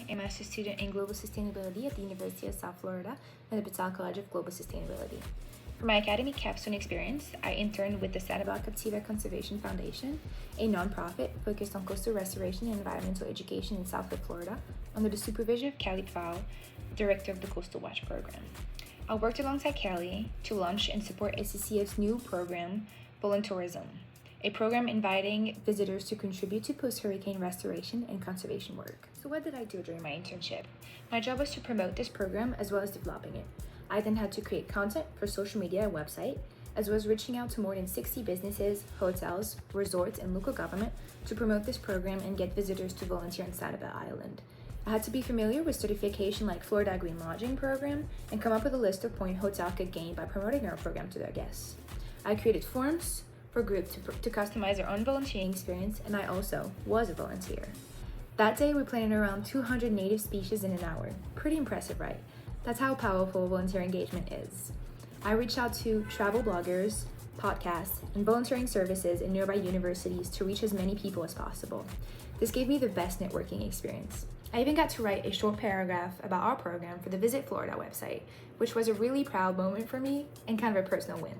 a master's student in global sustainability at the University of South Florida and the Patel College of Global Sustainability. For my Academy Capstone Experience, I interned with the Sanibel-Captiva Conservation Foundation, a nonprofit focused on coastal restoration and environmental education in Southwest Florida, under the supervision of Kelly Pfau, director of the Coastal Watch program. I worked alongside Kelly to launch and support SCCF's new program, VolunTourism, a program inviting visitors to contribute to post-hurricane restoration and conservation work. So what did I do during my internship? My job was to promote this program as well as developing it. I then had to create content for social media and website, as well as reaching out to more than 60 businesses, hotels, resorts, and local government to promote this program and get visitors to volunteer on Sanibel Island. I had to be familiar with certification like Florida Green Lodging Program and come up with a list of points hotel could gain by promoting our program to their guests. I created forms for groups to customize their own volunteering experience, and I also was a volunteer. That day, we planted around 200 native species in an hour. Pretty impressive, right? That's how powerful volunteer engagement is. I reached out to travel bloggers, podcasts, and volunteering services in nearby universities to reach as many people as possible. This gave me the best networking experience. I even got to write a short paragraph about our program for the Visit Florida website, which was a really proud moment for me and kind of a personal win.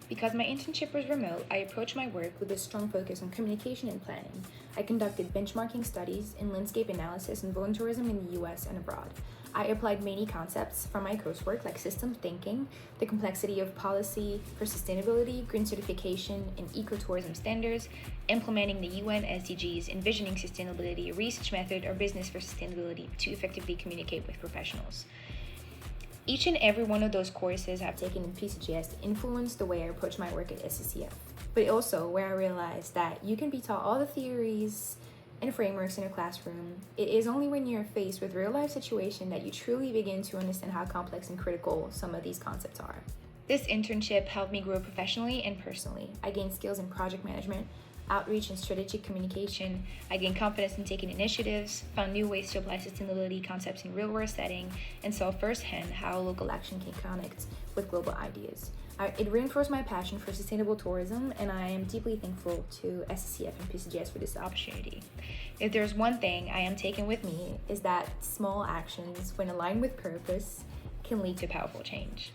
Because my internship was remote, I approached my work with a strong focus on communication and planning. I conducted benchmarking studies and landscape analysis in volunteerism in the US and abroad. I applied many concepts from my coursework like system thinking, the complexity of policy for sustainability, green certification, and ecotourism standards, implementing the UN SDGs, envisioning sustainability, research method, or business for sustainability to effectively communicate with professionals. Each and every one of those courses I've taken in PCGS influenced the way I approach my work at SCCF, but also where I realized that you can be taught all the theories and frameworks in a classroom. It is only when you're faced with real-life situation that you truly begin to understand how complex and critical some of these concepts are. This internship helped me grow professionally and personally. I gained skills in project management, outreach, and strategic communication. I gained confidence in taking initiatives, found new ways to apply sustainability concepts in real-world setting, and saw firsthand how local action can connect with global ideas. It reinforced my passion for sustainable tourism, and I am deeply thankful to SCCF and PCGS for this opportunity. If there's one thing I am taking with me, is that small actions, when aligned with purpose, can lead to powerful change.